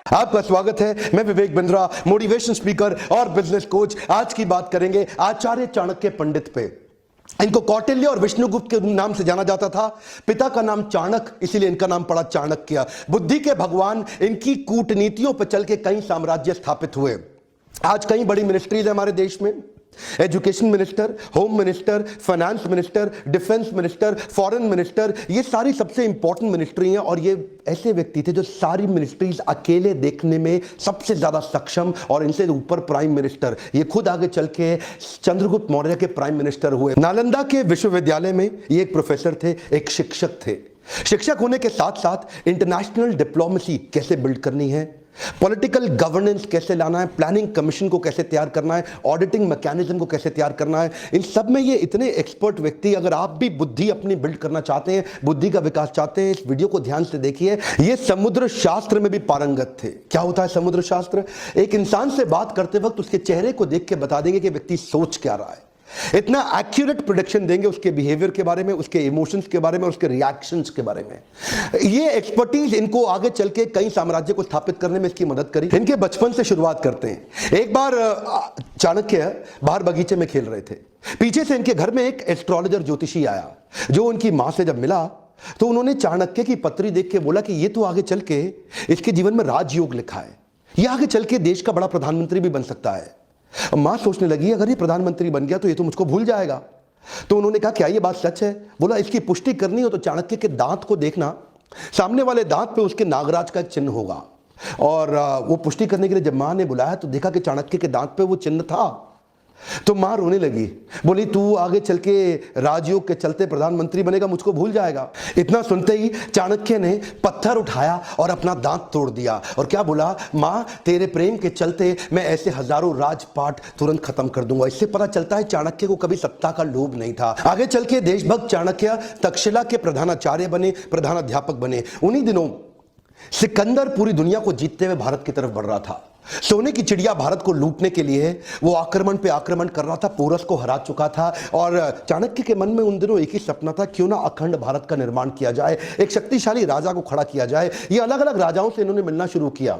आपका स्वागत है। मैं विवेक बिंद्रा, मोटिवेशन स्पीकर और बिजनेस कोच। आज की बात करेंगे आचार्य चाणक्य पंडित पे। इनको कौटिल्य और विष्णुगुप्त के नाम से जाना जाता था। पिता का नाम चाणक्य, इसीलिए इनका नाम पड़ा चाणक्य। बुद्धि के भगवान। इनकी कूटनीतियों पर चल के कई साम्राज्य स्थापित हुए। आज कई बड़ी मिनिस्ट्रीज है हमारे देश में। Education minister, home minister, finance minister, defence minister, foreign minister, ये सारी सबसे इंपॉर्टेंट मिनिस्ट्री हैं। और ये ऐसे व्यक्ति थे जो सारी मिनिस्ट्रीज अकेले देखने में सबसे ज्यादा सक्षम, और इनसे ऊपर प्राइम मिनिस्टर, ये खुद आगे चल के चंद्रगुप्त मौर्य के प्राइम मिनिस्टर हुए। नालंदा के विश्वविद्यालय में ये एक प्रोफेसर थे, एक शिक्षक थे। शिक्षक होने के साथ साथ इंटरनेशनल डिप्लोमेसी कैसे बिल्ड करनी है, पॉलिटिकल गवर्नेंस कैसे लाना है, प्लानिंग कमीशन को कैसे तैयार करना है, ऑडिटिंग मैकेनिज्म को कैसे तैयार करना है, इन सब में ये इतने एक्सपर्ट व्यक्ति। अगर आप भी बुद्धि अपनी बिल्ड करना चाहते हैं, बुद्धि का विकास चाहते हैं, इस वीडियो को ध्यान से देखिए। ये समुद्र शास्त्र में भी पारंगत थे। क्या होता है समुद्र शास्त्र? एक इंसान से बात करते वक्त उसके चेहरे को देख के बता देंगे कि व्यक्ति सोच क्या रहा है। इतना एक्यूरेट प्रोडिक्शन देंगे उसके बिहेवियर के बारे में, उसके इमोशंस के बारे में, उसके रिएक्शंस के बारे में। ये एक्सपर्टीज इनको आगे चल के कई साम्राज्य को स्थापित करने में इसकी मदद करी। इनके बचपन से शुरुआत करते हैं। एक बार चाणक्य बाहर बगीचे में खेल रहे थे। पीछे से इनके घर में एक एस्ट्रोलॉजर ज्योतिषी आया, जो उनकी मां से जब मिला तो उन्होंने चाणक्य की पत्री देख के बोला कि ये तो आगे चल के इसके जीवन में राजयोग लिखा है, ये आगे चल के देश का बड़ा प्रधानमंत्री भी बन सकता है। मां सोचने लगी अगर ये प्रधानमंत्री बन गया तो ये तो मुझको भूल जाएगा। तो उन्होंने कहा क्या ये बात सच है? बोला इसकी पुष्टि करनी हो तो चाणक्य के दांत को देखना, सामने वाले दांत पे उसके नागराज का चिन्ह होगा। और वो पुष्टि करने के लिए जब मां ने बुलाया तो देखा कि चाणक्य के दांत पे वो चिन्ह था। तो मां रोने लगी, बोली तू आगे चल के राजयोग के चलते प्रधानमंत्री बनेगा, मुझको भूल जाएगा। इतना सुनते ही चाणक्य ने पत्थर उठाया और अपना दांत तोड़ दिया और क्या बोला, मां तेरे प्रेम के चलते मैं ऐसे हजारों राजपाट तुरंत खत्म कर दूंगा। इससे पता चलता है चाणक्य को कभी सत्ता का लोभ नहीं था। आगे चल के देशभक्त चाणक्य तक्षशिला के प्रधानाचार्य बने, प्रधानाध्यापक बने। उन्हीं दिनों सिकंदर पूरी दुनिया को जीतते हुए भारत की तरफ बढ़ रहा था। सोने की चिड़िया भारत को लूटने के लिए वो आक्रमण पे आक्रमण कर रहा था, पोरस को हरा चुका था। और चाणक्य के मन में उन दिनों एक ही सपना था, क्यों ना अखंड भारत का निर्माण किया जाए, एक शक्तिशाली राजा को खड़ा किया जाए। ये अलग अलग राजाओं से इन्होंने मिलना शुरू किया।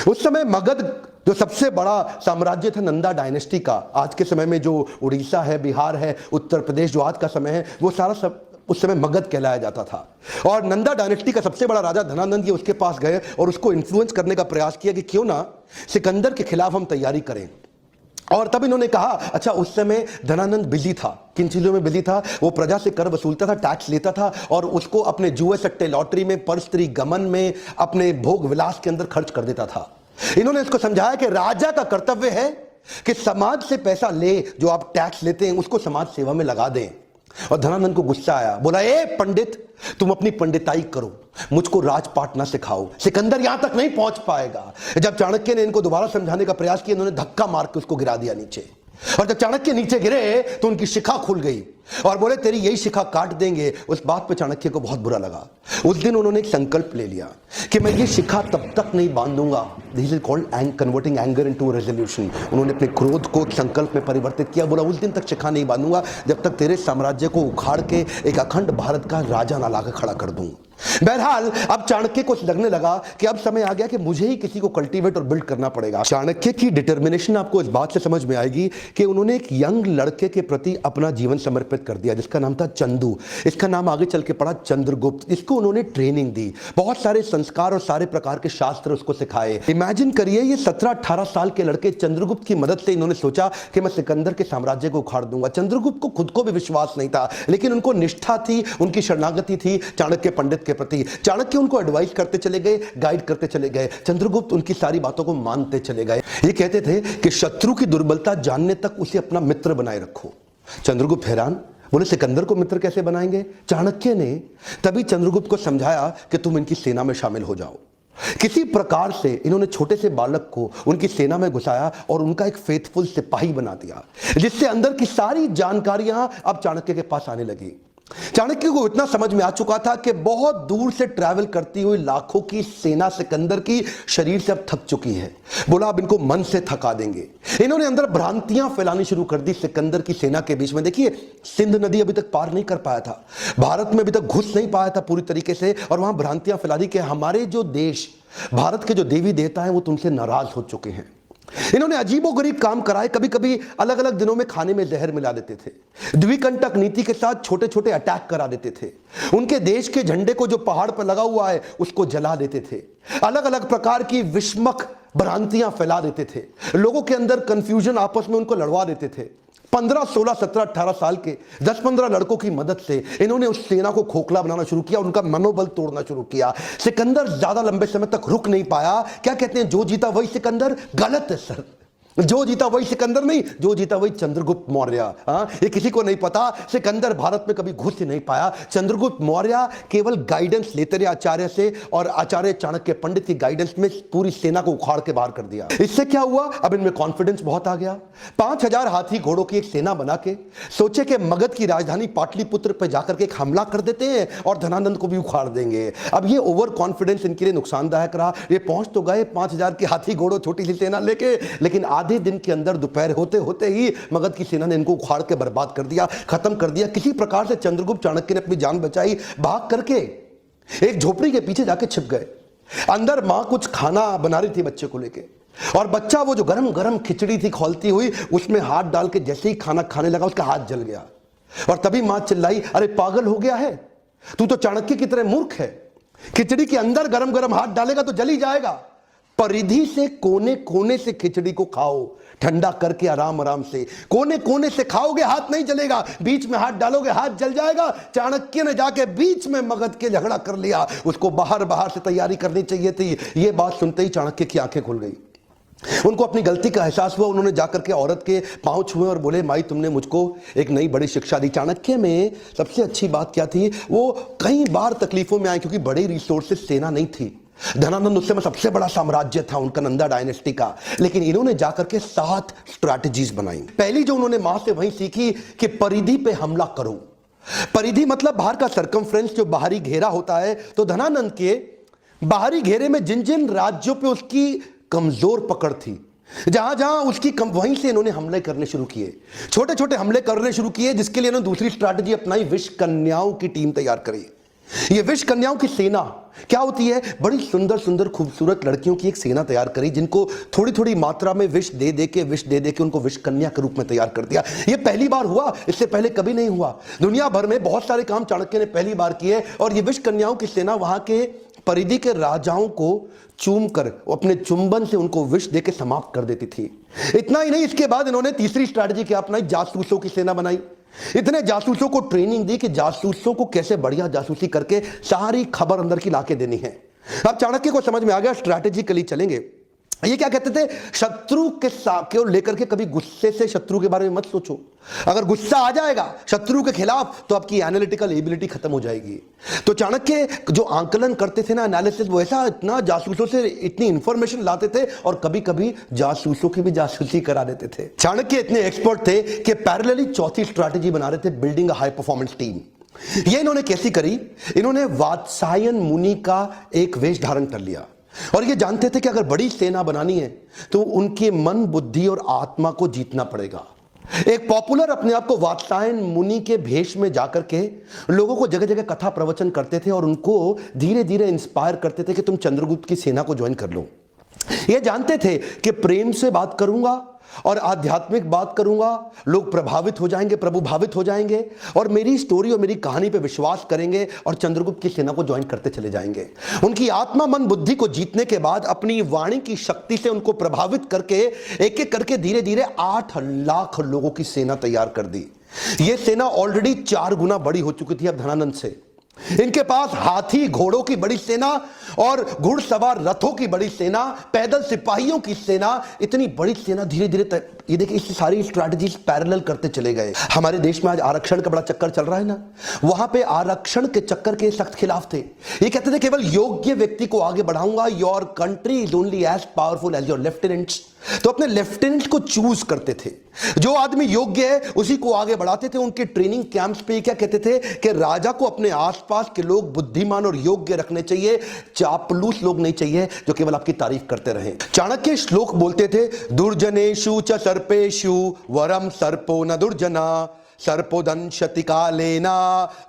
उस समय मगध जो सबसे बड़ा साम्राज्य था नंदा डायनेस्टी का, आज के समय में जो उड़ीसा है, बिहार है, उत्तर प्रदेश जो आज का समय है, वो सारा सब उस समय मगध कहलाया जाता था। और नंदा डायनेस्टी का सबसे बड़ा राजा धनानंद, ये उसके पास गए और उसको इन्फ्लुएंस करने का प्रयास किया कि क्यों ना सिकंदर के खिलाफ हम तैयारी करें। और तब इन्होंने कहा, अच्छा उस समय धनानंद बिजी था, किन चीजों में बिजी था? वो प्रजा से कर वसूलता था, टैक्स लेता था और उसको अपने जुए सट्टे लॉटरी में, परस्त्री गमन में, अपने भोग विलास के अंदर खर्च कर देता था। इन्होंने इसको समझाया कि राजा का कर्तव्य है कि समाज से पैसा ले, जो आप टैक्स लेते हैं उसको समाज सेवा में लगा दें। और धनानंद को गुस्सा आया, बोला ए पंडित, तुम अपनी पंडिताई करो, मुझको राजपाट ना सिखाओ, सिकंदर यहां तक नहीं पहुंच पाएगा। जब चाणक्य ने इनको दोबारा समझाने का प्रयास किया, इन्होंने धक्का मार के उसको गिरा दिया नीचे। और जब चाणक्य नीचे गिरे तो उनकी शिखा खुल गई और बोले तेरी यही शिखा काट देंगे। उस बात पे चाणक्य को बहुत बुरा लगा। उस दिन उन्होंने एक संकल्प ले लिया कि मैं ये शिखा तब तक नहीं बांधूंगा। This is called converting anger into resolution. उन्होंने अपने क्रोध को संकल्प में परिवर्तित किया। बोला उस दिन तक शिखा नहीं बांधूंगा जब तक तेरे साम्राज्य को उखाड़ के एक अखंड भारत का राजा ना लाकर खड़ा कर दूं। बहरहाल अब चाणक्य को लगने लगा कि अब समय आ गया कि मुझे ही किसी को कल्टीवेट और बिल्ड करना पड़ेगा। चाणक्य की डिटर्मिनेशन आपको इस बात से समझ में आएगी कि उन्होंने एक यंग लड़के के प्रति अपना जीवन समर्पित कर दिया, जिसका नाम था चंदू। इसका नाम आगे चल के पड़ा चंद्रगुप्त। इसको उन्होंने ट्रेनिंग दी, बहुत सारे संस्कार और सारे प्रकार के शास्त्र उसको सिखाए। इमेजिन करिए, ये 17-18 साल के लड़के चाणक्य की मदद से इन्होंने सोचा कि मैं सिकंदर के साम्राज्य को उखाड़ दूंगा। चंद्रगुप्त को खुद को भी विश्वास नहीं था, लेकिन उनको निष्ठा थी, उनकी शरणागति थी चाणक्य पंडित के प्रति। चाणक्य उनको एडवाइस करते चले गए, गाइड करते चले गए। चंद्रगुप्त उनकी सारी बातों को मानते चले गए। ये कहते थे कि शत्रु की दुर्बलता जानने तक उसे अपना मित्र बनाए रखो। चंद्रगुप्त हैरान, बोले सिकंदर को मित्र कैसे बनाएंगे? चाणक्य ने तभी चंद्रगुप्त को समझाया कि तुम इनकी सेना में शामिल हो जाओ। किसी प्रकार से इन्होंने छोटे से बालक को उनकी सेना में घुसाया और उनका एक फेथफुल सिपाही बना दिया, जिससे अंदर की सारी जानकारियां अब चाणक्य के पास आने लगी। चाणक्य को इतना समझ में आ चुका था कि बहुत दूर से ट्रैवल करती हुई लाखों की सेना सिकंदर की शरीर से अब थक चुकी है। बोला अब इनको मन से थका देंगे। इन्होंने अंदर भ्रांतियां फैलानी शुरू कर दी सिकंदर की सेना के बीच में। देखिए, सिंध नदी अभी तक पार नहीं कर पाया था, भारत में अभी तक घुस नहीं पाया था पूरी तरीके से, और वहां भ्रांतियां फैला दी कि हमारे जो देश, भारत के जो देवी देवता हैं वो तुमसे नाराज हो चुके हैं। इन्होंने अजीबोगरीब काम कराए। कभी कभी अलग अलग दिनों में खाने में जहर मिला देते थे, द्विकंटक नीति के साथ छोटे छोटे अटैक करा देते थे, उनके देश के झंडे को जो पहाड़ पर लगा हुआ है उसको जला देते थे, अलग अलग प्रकार की विस्मक भ्रांतियां फैला देते थे, लोगों के अंदर कंफ्यूजन, आपस में उनको लड़वा देते थे। 15, 16, 17, 18 साल के 10-15 लड़कों की मदद से इन्होंने उस सेना को खोखला बनाना शुरू किया, उनका मनोबल तोड़ना शुरू किया। सिकंदर ज्यादा लंबे समय तक रुक नहीं पाया। क्या कहते हैं, जो जीता वही सिकंदर? गलत है सर, जो जीता वही सिकंदर नहीं, जो जीता वही चंद्रगुप्त मौर्य। ये किसी को नहीं पता, सिकंदर भारत में कभी घुस ही नहीं पाया। चंद्रगुप्त मौर्य केवल गाइडेंस लेते रहे आचार्य से, और आचार्य चाणक्य पंडित की गाइडेंस में पूरी सेना को उखाड़ के बाहर कर दिया। इससे क्या हुआ, अब इनमें कॉन्फिडेंस बहुत आ गया। 5000 हाथी घोड़ों की एक सेना बना के सोचे कि मगध की राजधानी पाटलिपुत्र पर जाकर के एक हमला कर देते हैं और धनानंद को भी उखाड़ देंगे। अब ये ओवर कॉन्फिडेंस इनके लिए नुकसानदायक रहा। ये पहुंच तो गए 5000 की हाथी घोड़ों छोटी सी सेना लेके, लेकिन आधे दिन के अंदर दोपहर होते होते ही मगध की सेना ने इनको उखाड़ के बर्बाद कर दिया, खत्म कर दिया। किसी प्रकार से चंद्रगुप्त चाणक्य ने अपनी जान बचाई, भाग करके एक झोपड़ी के पीछे जाके छिप गए। अंदर मां कुछ खाना बना रही थी बच्चे को लेके, और बच्चा वो जो गरम गरम खिचड़ी थी खौलती हुई, उसमें हाथ डाल के जैसे ही खाना खाने लगा उसका हाथ जल गया। और तभी मां चिल्लाई, अरे पागल हो गया है तू, तो चाणक्य की तरह मूर्ख है, खिचड़ी के अंदर गरम गरम हाथ डालेगा तो जल ही जाएगा। परिधि से कोने कोने से खिचड़ी को खाओ, ठंडा करके आराम आराम से, कोने कोने से खाओगे हाथ नहीं जलेगा, बीच में हाथ डालोगे हाथ जल जाएगा। चाणक्य ने जाके बीच में मगध के झगड़ा कर लिया, उसको बाहर बाहर से तैयारी करनी चाहिए थी। यह बात सुनते ही चाणक्य की आंखें खुल गई, उनको अपनी गलती का एहसास हुआ। उन्होंने जाकर के औरत के पांव छुए और बोले, माई तुमने मुझको एक नई बड़ी शिक्षा दी। चाणक्य में सबसे अच्छी बात क्या थी, वो कई बार तकलीफों में आए क्योंकि बड़ी रिसोर्सेस सेना नहीं थी। धनानंद उस समय सबसे बड़ा साम्राज्य था उनका, नंदा डायनेस्टी का, लेकिन इन्होंने जाकर के 7 स्ट्रैटेजीज बनाई। पहली जो उन्होंने मां से वही सीखी कि परिधि पे हमला करो। परिधि मतलब बाहर का सर्कमफ्रेंस, जो बाहरी घेरा होता है। तो धनानंद के बाहरी घेरे में जिन जिन राज्यों पे उसकी कमजोर पकड़ थी, जहां जहां उसकी वहीं से इन्होंने हमले करने शुरू किए, छोटे छोटे हमले करने शुरू किए, जिसके लिए इन्होंने दूसरी स्ट्रैटेजी अपनाई, विष कन्याओं की टीम तैयार करी। ये विष कन्याओं की सेना क्या होती है, बड़ी सुंदर सुंदर खूबसूरत लड़कियों की एक सेना तैयार करी, जिनको थोड़ी थोड़ी मात्रा में विष दे दे के उनको विष कन्या के रूप में तैयार कर दिया। ये पहली बार हुआ, इससे पहले कभी नहीं हुआ। दुनिया भर में बहुत सारे काम चाणक्य ने पहली बार किए, और ये विष कन्याओं की सेना वहां के परिधि के राजाओं को चूम कर अपने चुंबन से उनको विष देके समाप्त कर देती थी। इतना ही नहीं, इसके बाद इन्होंने तीसरी स्ट्रैटेजी क्या अपनाई, जासूसों की सेना बनाई। इतने जासूसों को ट्रेनिंग दी कि जासूसों को कैसे बढ़िया जासूसी करके सारी खबर अंदर की लाके देनी है। अब चाणक्य को समझ में आ गया, स्ट्रैटेजिकली चलेंगे। ये क्या कहते थे, शत्रु के साथ लेकर के कभी गुस्से से शत्रु के बारे में मत सोचो। अगर गुस्सा आ जाएगा शत्रु के खिलाफ तो आपकी एनालिटिकल एबिलिटी खत्म हो जाएगी। तो चाणक्य जो आंकलन करते थे ना, एनालिसिस, वो ऐसा इतना जासूसों से इतनी इंफॉर्मेशन लाते थे, और कभी कभी जासूसों की भी जासूसी करा देते थे। चाणक्य इतने एक्सपर्ट थे कि पैरेलली चौथी स्ट्रैटेजी बना रहे थे, building a high performance team. ये इन्होंने कैसी करी, इन्होंने वात्सायन मुनि का एक वेश धारण कर लिया, और ये जानते थे कि अगर बड़ी सेना बनानी है तो उनके मन, बुद्धि और आत्मा को जीतना पड़ेगा। एक पॉपुलर अपने आप को वात्सायन मुनि के भेष में जाकर के लोगों को जगह जगह कथा प्रवचन करते थे, और उनको धीरे धीरे इंस्पायर करते थे कि तुम चंद्रगुप्त की सेना को ज्वाइन कर लो। ये जानते थे कि प्रेम से बात करूंगा और आध्यात्मिक बात करूंगा, लोग प्रभावित हो जाएंगे, प्रभुभावित हो जाएंगे, और मेरी स्टोरी और मेरी कहानी पे विश्वास करेंगे और चंद्रगुप्त की सेना को ज्वाइन करते चले जाएंगे। उनकी आत्मा, मन, बुद्धि को जीतने के बाद अपनी वाणी की शक्ति से उनको प्रभावित करके एक एक करके धीरे धीरे 8 लाख लोगों की सेना तैयार कर दी। यह सेना ऑलरेडी 4 गुना बड़ी हो चुकी थी अब धनानंद से। इनके पास हाथी घोड़ों की बड़ी सेना और घुड़सवार रथों की बड़ी सेना, पैदल सिपाहियों की सेना, इतनी बड़ी सेना धीरे धीरे ये देखिए इस सारी स्ट्रैटेजीज पैरेलल करते चले गए। हमारे देश में आज आरक्षण का बड़ा चक्कर चल रहा है ना, वहां पे आरक्षण के चक्कर के सख्त खिलाफ थे। ये कहते थे केवल योग्य व्यक्ति को आगे बढ़ाऊंगा, your country is only as powerful as your lieutenants. तो अपने लेफ्टिनेंट को चूज करते थे, जो आदमी योग्य है उसी को आगे बढ़ाते थे। उनके ट्रेनिंग कैंप्स पे क्या कहते थे कि राजा को अपने आसपास के लोग बुद्धिमान और योग्य रखने चाहिए, चापलूस लोग नहीं चाहिए जो केवल आपकी तारीफ करते रहे। चाणक्य श्लोक बोलते थे, दुर्जनेषु च सर्पेषु वरम सर्पो न दुर्जना, सर्पोदंशति कालेना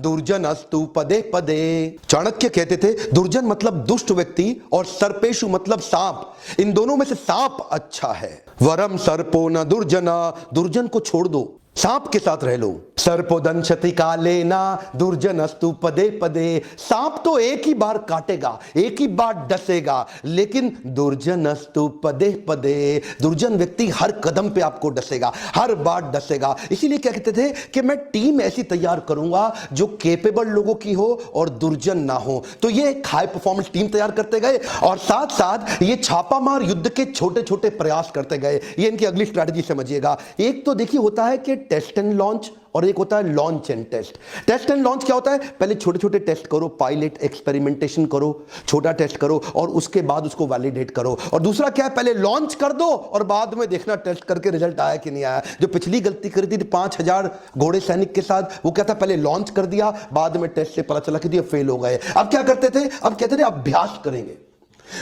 दुर्जनस्तु पदे पदे। चाणक्य कहते थे दुर्जन मतलब दुष्ट व्यक्ति और सर्पेशु मतलब सांप, इन दोनों में से सांप अच्छा है। वरम सर्पो न दुर्जना, दुर्जन को छोड़ दो, सांप के साथ रह लो। सर्पोदंशति कालेना दुर्जनस्तु पदे पदे, सांप तो एक ही बार काटेगा, एक ही बार डसेगा, लेकिन दुर्जनस्तु पदे पदे, दुर्जन व्यक्ति हर कदम पे आपको डसेगा, हर बार डसेगा। इसीलिए क्या कहते थे कि मैं टीम ऐसी तैयार करूंगा जो केपेबल लोगों की हो और दुर्जन ना हो। तो ये एक हाई परफॉर्मेंस टीम तैयार करते गए और साथ साथ ये छापामार युद्ध के छोटे छोटे प्रयास करते गए। ये इनकी अगली स्ट्रैटेजी समझिएगा। एक तो देखिए होता है कि टेस्ट एंड लॉन्च और एक होता है launch and test. Test and launch क्या होता है? पहले छोटे छोटे टेस्ट करो, पायलट एक्सपेरिमेंटेशन करो, छोटा टेस्ट करो और उसके बाद उसको वैलिडेट करो। और दूसरा क्या है, पहले लॉन्च कर दो और बाद में देखना टेस्ट करके रिजल्ट आया कि नहीं आया। जो पिछली गलती करी थी 5000 घोड़े सैनिक के साथ, वो क्या था, पहले लॉन्च कर दिया, बाद में टेस्ट से पता चला कि ये फेल हो गए। अब क्या करते थे, अब कहते थे अभ्यास करेंगे।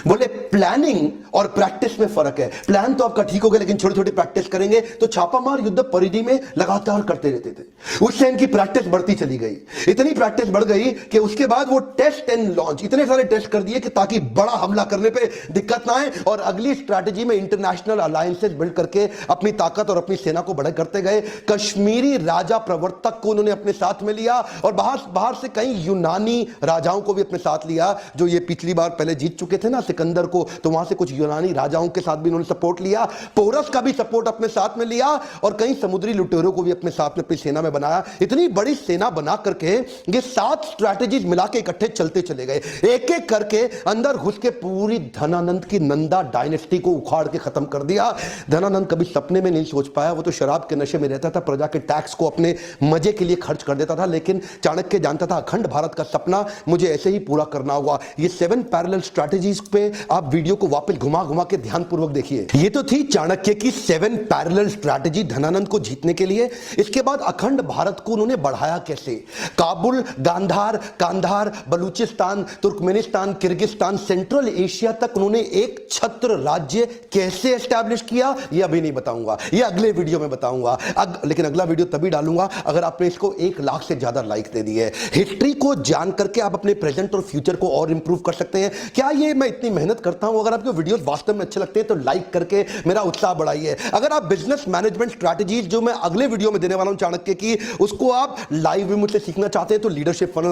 बोले प्लानिंग और प्रैक्टिस में फर्क है। प्लान तो आपका ठीक हो गया, लेकिन छोटी छोटी प्रैक्टिस करेंगे। तो छापामार युद्ध परिधि में लगातार करते रहते थे। उससे इनकी प्रैक्टिस बढ़ती चली गई, इतनी प्रैक्टिस बढ़ गई कि उसके बाद वो टेस्ट एंड लॉन्च इतने सारे टेस्ट कर दिए कि ताकि बड़ा हमला करने पे दिक्कत ना आए। और अगली स्ट्रैटेजी में इंटरनेशनल अलायंसेस बिल्ड करके अपनी ताकत और अपनी सेना को बढ़ा करते गए। कश्मीरी राजा प्रवर्तक को उन्होंने अपने साथ में लिया और बाहर से कई यूनानी राजाओं को भी अपने साथ लिया, जो ये पिछली बार पहले जीत चुके थे ना सिकंदर को। तो वहां से कुछ यूनानी राजाओं के साथ भी उन्होंने सपोर्ट लिया, पोरस का भी सपोर्ट अपने साथ में लिया और कई समुद्री लुटेरों को भी अपने साथ में अपनी सेना में बनाया। इतनी बड़ी सेना बना करके ये 7 स्ट्रैटेजीज मिला के इकट्ठे चलते चले गए। एक एक करके अंदर घुस के पूरी धनानंद की नंदा डायनेस्टी को उखाड़ के खत्म कर दिया। धनानंद कभी सपने में नहीं सोच पाया, वो तो शराब के नशे में रहता था, प्रजा के टैक्स को अपने मजे के लिए खर्च कर देता था। लेकिन चाणक्य जानता था अखंड भारत का सपना मुझे ऐसे ही पूरा करना होगा। ये 7 पैरेलल स्ट्रैटेजीज पे आप वीडियो को वापस घुमा घुमा के ध्यानपूर्वक देखिए। ये तो थी चाणक्य की 7 पैरेलल स्ट्रैटेजी धनानंद को जीतने के लिए। इसके बाद अखंड भारत को उन्होंने बढ़ाया कैसे? Kabul, Gandhar, Kandhar, Balochistan, Turkmenistan, Kyrgyzstan, Central Asia तक उन्होंने एक छत्र राज्य कैसे एस्टैब्लिश किया, ये अभी नहीं बताऊंगा, ये अगले वीडियो में बताऊंगा। लेकिन अगला वीडियो तभी डालूंगा अगर आपने इसको 1 लाख से ज्यादा लाइक दे दिए। हिस्ट्री को जान करके आप अपने प्रेजेंट और फ्यूचर को और इंप्रूव कर सकते हैं। क्या ये मैं इतनी मेहनत करता हूं, अगर आपको वीडियोस वास्तव में अच्छे लगते हैं तो लाइक करके मेरा उत्साह बढ़ाइए। अगर आप बिजनेस मैनेजमेंट स्ट्रैटेजीज जो मैं अगले वीडियो में देने वाला हूं चाणक्य की, उसको आप लाइव में मुझसे सीखना चाहते हैं तो लीडरशिप फनल